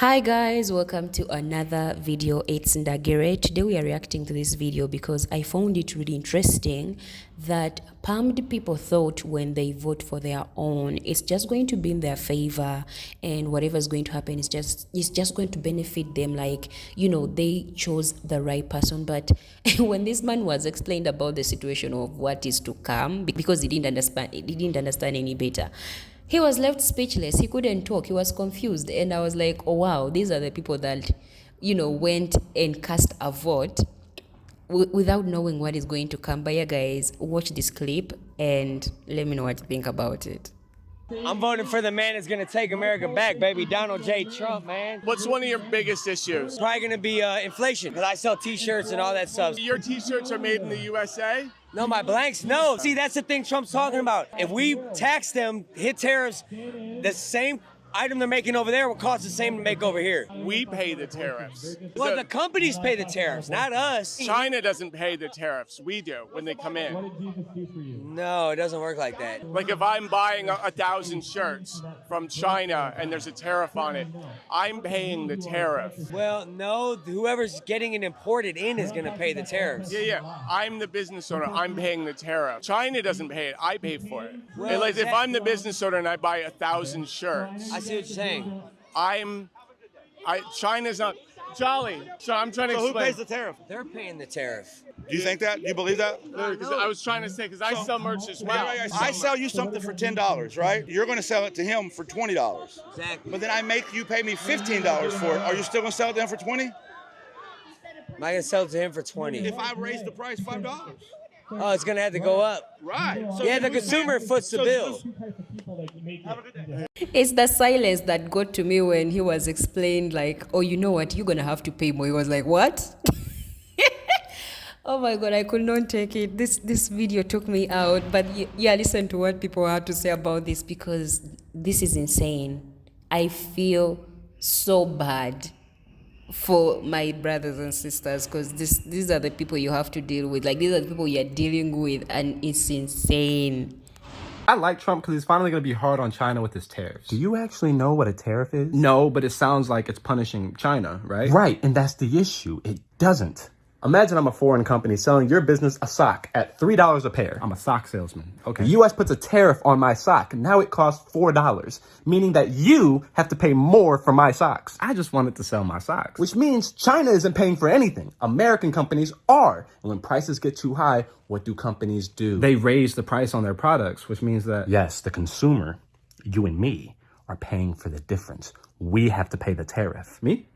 Hi guys, welcome to another video. It's Ndagire. Today we are reacting to this video because I found it really interesting that palmed people thought when they vote for their own, it's just going to be in their favor, and whatever is going to happen is just going to benefit them, like, they chose the right person. But when this man was explained about the situation of what is to come, because he didn't understand any better, he was left speechless. He couldn't talk. He was confused. And I was like, oh, wow, these are the people that, went and cast a vote without knowing what is going to come. But yeah, guys, watch this clip and let me know what you think about it. I'm voting for the man that's going to take America back, baby. Donald J. Trump, man. What's one of your biggest issues? Probably going to be inflation, because I sell T-shirts and all that stuff. Your T-shirts are made in the USA? No, my blanks, no. See, that's the thing Trump's talking about. If we tax them, hit tariffs, the same item they're making over there will cost the same to make over here. We pay the tariffs. Well, the companies pay the tariffs, not us. China doesn't pay the tariffs. We do when they come in. No, it doesn't work like that. Like if I'm buying 1,000 shirts from China and there's a tariff on it, I'm paying the tariff. Well, no, whoever's getting it imported in is going to pay the tariffs. Yeah. I'm the business owner. I'm paying the tariff. China doesn't pay it. I pay for it. Well, Like if I'm the business owner and I buy 1,000 shirts, I see what you're saying. China's not Jolly. So I'm trying to So who explain. pays the tariff? They're paying the tariff. Do you think that? Do you believe that? Because I was trying to say, because I sell merch as well. I sell you something for $10, right? You're going to sell it to him for $20. Exactly. But then I make you pay me $15 for it. Are you still going to sell it to him for $20? Am I going to sell it to him for 20? If I raise the price $5. Oh, it's going to have to go up. Right. So Yeah, the consumer foots the bill. It's the silence that got to me when he was explained, like, oh, you know what, you're going to have to pay more. He was like, what? Oh my God, I could not take it. This video took me out. But yeah, listen to what people had to say about this, because this is insane. I feel so bad for my brothers and sisters, because these are the people you have to deal with. Like, these are the people you're dealing with, and it's insane. I like Trump because he's finally going to be hard on China with his tariffs. Do you actually know what a tariff is? No, but it sounds like it's punishing China, right? Right, and that's the issue. It doesn't. Imagine I'm a foreign company selling your business a sock at $3 a pair. I'm a sock salesman. Okay. The U.S. puts a tariff on my sock. Now it costs $4, meaning that you have to pay more for my socks. I just wanted to sell my socks. Which means China isn't paying for anything. American companies are. And when prices get too high, what do companies do? They raise the price on their products, which means that... Yes, the consumer, you and me, are paying for the difference. We have to pay the tariff. Me?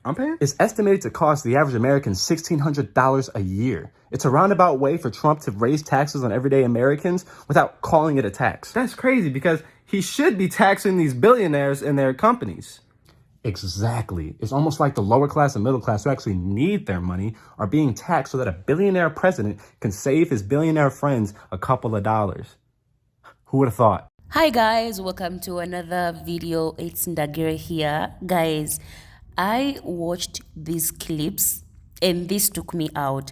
I'm paying? It's estimated to cost the average American $1,600 a year. It's a roundabout way for Trump to raise taxes on everyday Americans without calling it a tax. That's crazy because he should be taxing these billionaires and their companies. Exactly. It's almost like the lower class and middle class who actually need their money are being taxed so that a billionaire president can save his billionaire friends a couple of dollars. Who would have thought? Hi guys, welcome to another video. It's Ndagire here. Guys, I watched these clips and this took me out.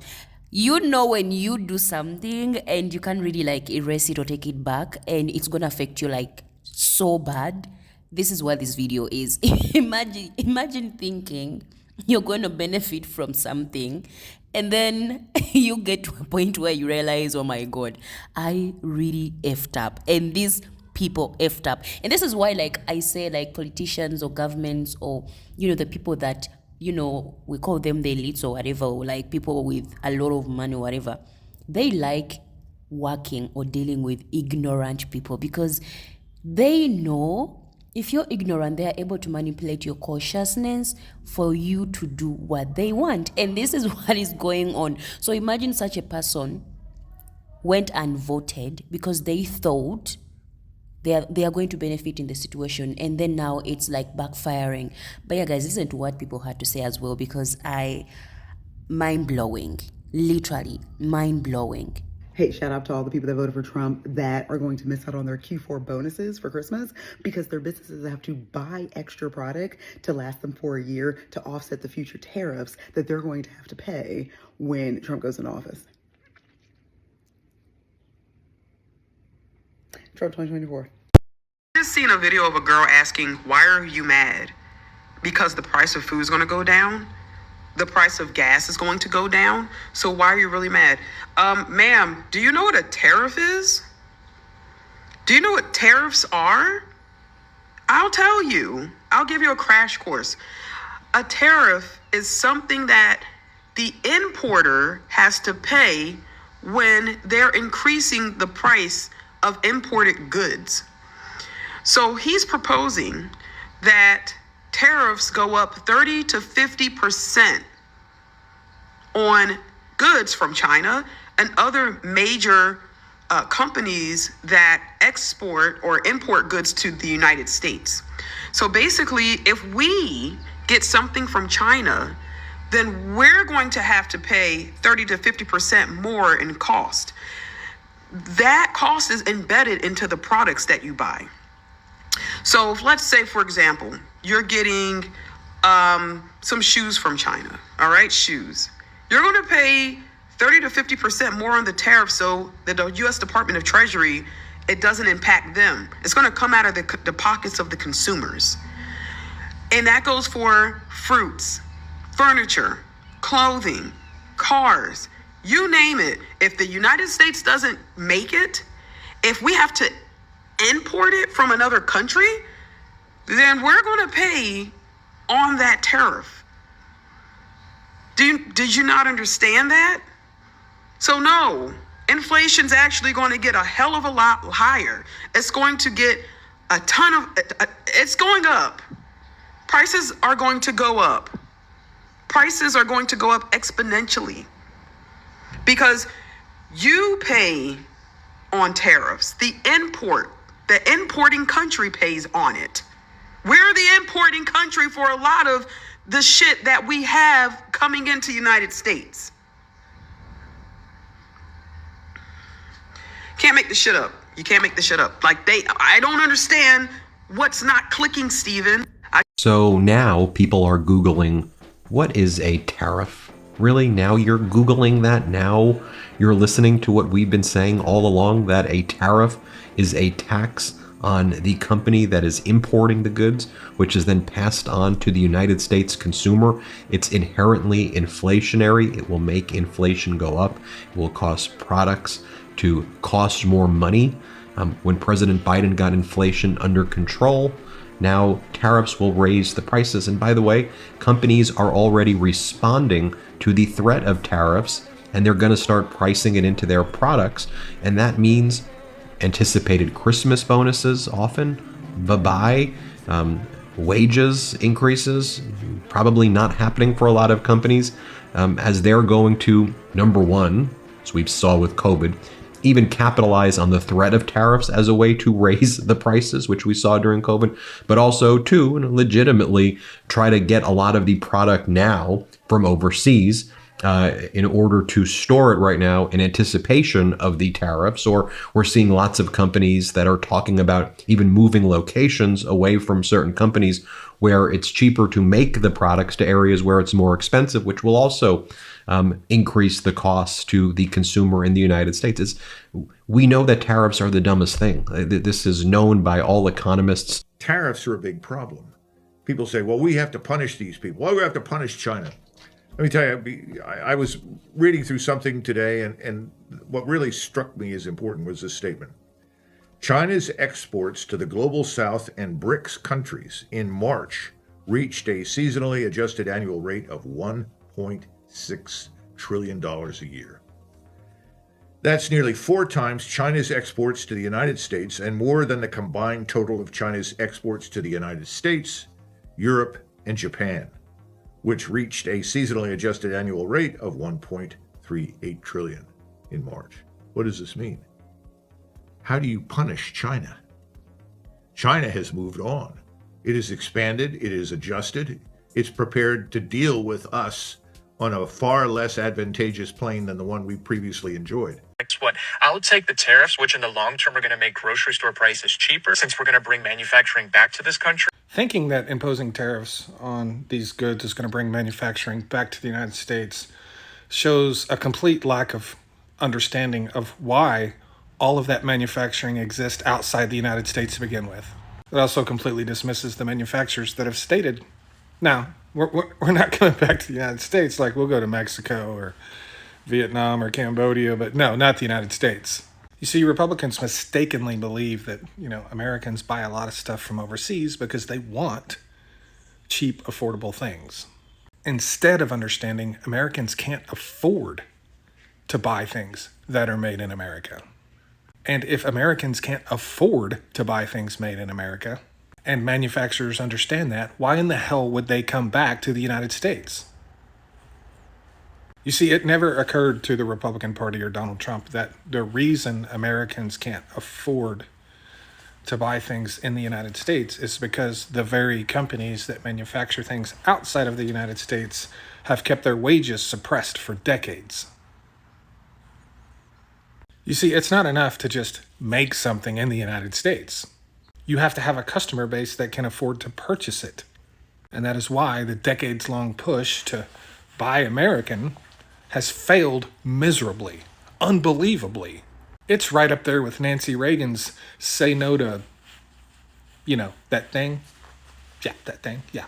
You know, when you do something and you can't really like erase it or take it back, and it's gonna affect you like so bad. This is what this video is. Imagine thinking you're going to benefit from something, and then you get to a point where you realize, oh my God, I really effed up. And these people effed up. And this is why, like I say, like politicians or governments or, the people that, we call them the elites or whatever, or like people with a lot of money or whatever, they like working or dealing with ignorant people, because they know if you're ignorant, they are able to manipulate your consciousness for you to do what they want. And this is what is going on. So imagine such a person went and voted because they thought they are going to benefit in the situation, and then now it's like backfiring. But yeah, guys, listen to what people had to say as well, because mind-blowing, literally mind-blowing. Hey, shout out to all the people that voted for Trump that are going to miss out on their Q4 bonuses for Christmas because their businesses have to buy extra product to last them for a year to offset the future tariffs that they're going to have to pay when Trump goes into office. Trump 2024. Just seen a video of a girl asking, "Why are you mad?" because the price of food is going to go down. The price of gas is going to go down. So why are you really mad? Ma'am, do you know what a tariff is? Do you know what tariffs are? I'll tell you. I'll give you a crash course. A tariff is something that the importer has to pay when they're increasing the price of imported goods. So he's proposing that tariffs go up 30 to 50% on goods from China and other major companies that export or import goods to the United States. So basically, if we get something from China, then we're going to have to pay 30 to 50% more in cost. That cost is embedded into the products that you buy. So let's say, for example, you're getting some shoes from China, all right, shoes. You're going to pay 30 to 50% more on the tariff so that the U.S. Department of Treasury, it doesn't impact them. It's going to come out of the pockets of the consumers. And that goes for fruits, furniture, clothing, cars, you name it. If the United States doesn't make it, if we have to import it from another country, then we're going to pay on that tariff. Did you not understand that? So no, inflation's actually going to get a hell of a lot higher. It's going to get a ton of, it's going up. Prices are going to go up. Prices are going to go up exponentially because you pay on tariffs. The importing country pays on it. We're the importing country for a lot of the shit that we have coming into the United States. Can't make this shit up. You can't make this shit up. I don't understand what's not clicking, Steven. So now people are Googling, what is a tariff? Really? Now you're Googling that? Now you're listening to what we've been saying all along, that a tariff is a tax on the company that is importing the goods, which is then passed on to the United States consumer. It's inherently inflationary. It will make inflation go up. It will cause products to cost more money. When President Biden got inflation under control, now tariffs will raise the prices. And by the way, companies are already responding to the threat of tariffs, and they're going to start pricing it into their products. And that means anticipated Christmas bonuses often, bye-bye, wages increases, probably not happening for a lot of companies, as they're going to, number one, as we saw with COVID, even capitalize on the threat of tariffs as a way to raise the prices, which we saw during COVID, but also to legitimately try to get a lot of the product now from overseas in order to store it right now in anticipation of the tariffs. Or we're seeing lots of companies that are talking about even moving locations away from certain companies where it's cheaper to make the products to areas where it's more expensive, which will also increase the costs to the consumer in the United States. We know that tariffs are the dumbest thing. This is known by all economists. Tariffs are a big problem. People say, well, we have to punish these people. Why do we have to punish China? Let me tell you, I was reading through something today, and what really struck me as important was this statement. China's exports to the global south and BRICS countries in March reached a seasonally adjusted annual rate of $1.6 trillion a year. That's nearly 4 times China's exports to the United States and more than the combined total of China's exports to the United States, Europe, and Japan, which reached a seasonally adjusted annual rate of $1.38 trillion in March. What does this mean? How do you punish China? China has moved on. It has expanded, it has adjusted, it's prepared to deal with us on a far less advantageous plane than the one we previously enjoyed. Next one, I'll take the tariffs, which in the long term are going to make grocery store prices cheaper since we're going to bring manufacturing back to this country. Thinking that imposing tariffs on these goods is going to bring manufacturing back to the United States shows a complete lack of understanding of why all of that manufacturing exists outside the United States to begin with. It also completely dismisses the manufacturers that have stated Now, we're not coming back to the United States. Like, we'll go to Mexico or Vietnam or Cambodia, but no, not the United States. You see, Republicans mistakenly believe that, Americans buy a lot of stuff from overseas because they want cheap, affordable things, instead of understanding Americans can't afford to buy things that are made in America. And if Americans can't afford to buy things made in America, and manufacturers understand that, why in the hell would they come back to the United States? You see, it never occurred to the Republican Party or Donald Trump that the reason Americans can't afford to buy things in the United States is because the very companies that manufacture things outside of the United States have kept their wages suppressed for decades. You see, it's not enough to just make something in the United States. You have to have a customer base that can afford to purchase it. And that is why the decades-long push to buy American has failed miserably, unbelievably. It's right up there with Nancy Reagan's say no to, that thing. Yeah, that thing, yeah.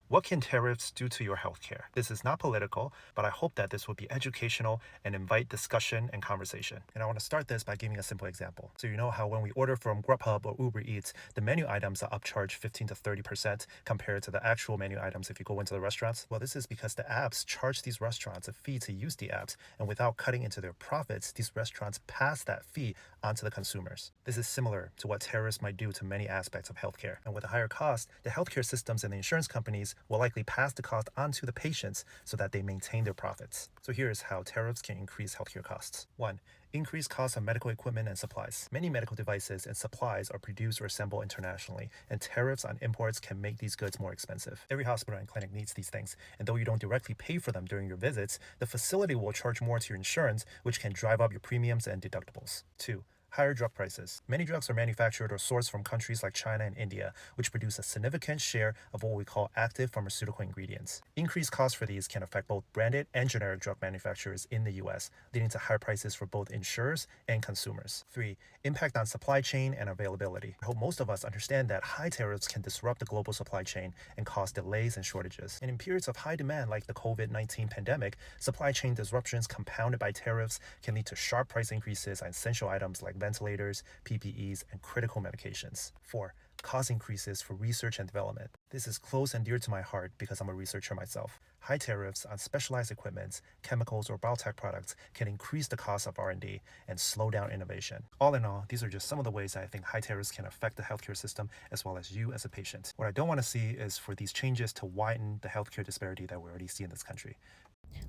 What can tariffs do to your healthcare? This is not political, but I hope that this will be educational and invite discussion and conversation. And I want to start this by giving a simple example. So you know how when we order from Grubhub or Uber Eats, the menu items are upcharged 15 to 30% compared to the actual menu items if you go into the restaurants? Well, this is because the apps charge these restaurants a fee to use the apps, and without cutting into their profits, these restaurants pass that fee onto the consumers. This is similar to what tariffs might do to many aspects of healthcare. And with a higher cost, the healthcare systems and the insurance companies will likely pass the cost onto the patients so that they maintain their profits. So here's how tariffs can increase healthcare costs. 1. Increased costs of medical equipment and supplies. Many medical devices and supplies are produced or assembled internationally, and tariffs on imports can make these goods more expensive. Every hospital and clinic needs these things, and though you don't directly pay for them during your visits, the facility will charge more to your insurance, which can drive up your premiums and deductibles. 2. Higher drug prices. Many drugs are manufactured or sourced from countries like China and India, which produce a significant share of what we call active pharmaceutical ingredients. Increased costs for these can affect both branded and generic drug manufacturers in the US, leading to higher prices for both insurers and consumers. 3. Impact on supply chain and availability. I hope most of us understand that high tariffs can disrupt the global supply chain and cause delays and shortages. And in periods of high demand like the COVID-19 pandemic, supply chain disruptions compounded by tariffs can lead to sharp price increases on essential items like ventilators, PPEs, and critical medications. 4. Cost increases for research and development. This is close and dear to my heart because I'm a researcher myself. High tariffs on specialized equipment, chemicals, or biotech products can increase the cost of R&D and slow down innovation. All in all, these are just some of the ways I think high tariffs can affect the healthcare system as well as you as a patient. What I don't want to see is for these changes to widen the healthcare disparity that we already see in this country.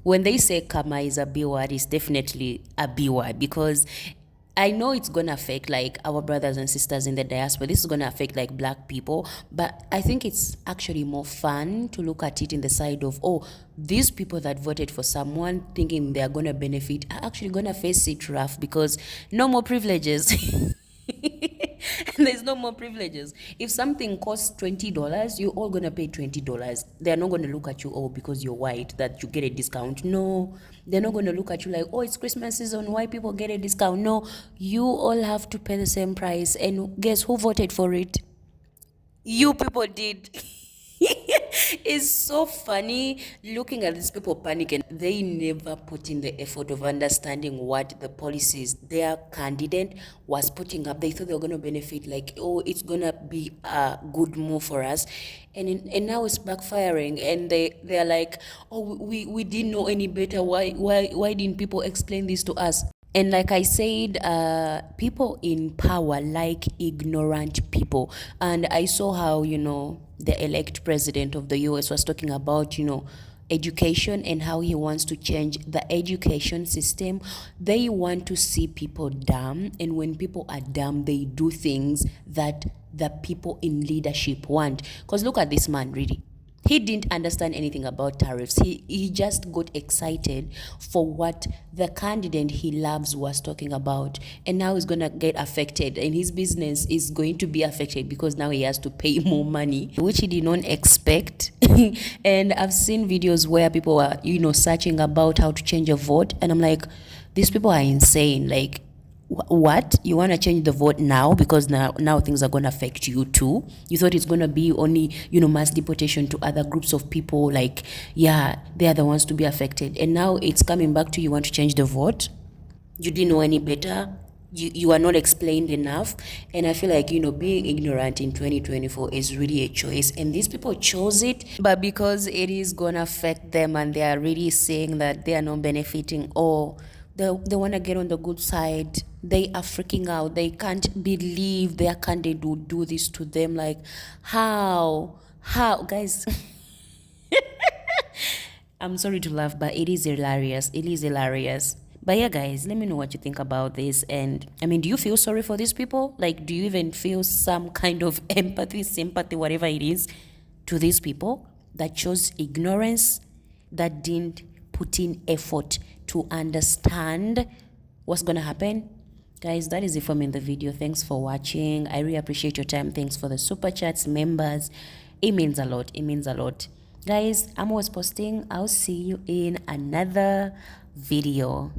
When they say karma is a B word, it's definitely a B word, because I know it's going to affect like our brothers and sisters in the diaspora. This is going to affect like black people. But I think it's actually more fun to look at it in the side of, oh, these people that voted for someone thinking they're going to benefit are actually going to face it rough because no more privileges. There's no more privileges. If something costs $20, you're all going to pay $20. They're not going to look at you, oh, because you're white, that you get a discount. No, they're not going to look at you like, oh, it's Christmas season, white people get a discount. No, you all have to pay the same price. And guess who voted for it? You people did. It's so funny looking at these people panicking. They never put in the effort of understanding what the policies their candidate was putting up. They thought they were going to benefit, like, oh, it's going to be a good move for us. And now it's backfiring. And they're like, oh, we didn't know any better. Why didn't people explain this to us? And like I said, people in power like ignorant people. And I saw how, the elect president of the US was talking about, education and how he wants to change the education system. They want to see people dumb. And when people are dumb, they do things that the people in leadership want. Because look at this man, really. He didn't understand anything about tariffs. He just got excited for what the candidate he loves was talking about. And now he's going to get affected. And his business is going to be affected because now he has to pay more money, which he did not expect. And I've seen videos where people are, searching about how to change a vote. And I'm like, these people are insane. Like, What? You want to change the vote now because now things are going to affect you too? You thought it's going to be only, mass deportation to other groups of people, like, yeah, they are the ones to be affected, and now it's coming back to you want to change the vote? You didn't know any better. You are not explained enough. And I feel like, being ignorant in 2024 is really a choice, and these people chose it, but because it is gonna affect them and they are really saying that they are not benefiting, or they want to get on the good side, they are freaking out. They can't believe their candidate would do this to them. Like, how guys? I'm sorry to laugh, but it is hilarious. It is hilarious. But yeah, guys, let me know what you think about this. And I mean, do you feel sorry for these people? Like, do you even feel some kind of empathy, sympathy, whatever it is, to these people that chose ignorance, that didn't put in effort to understand what's going to happen? Guys, that is it for me in the video. Thanks for watching. I really appreciate your time. Thanks for the super chats, members. It means a lot. It means a lot. Guys, I'm always posting. I'll see you in another video.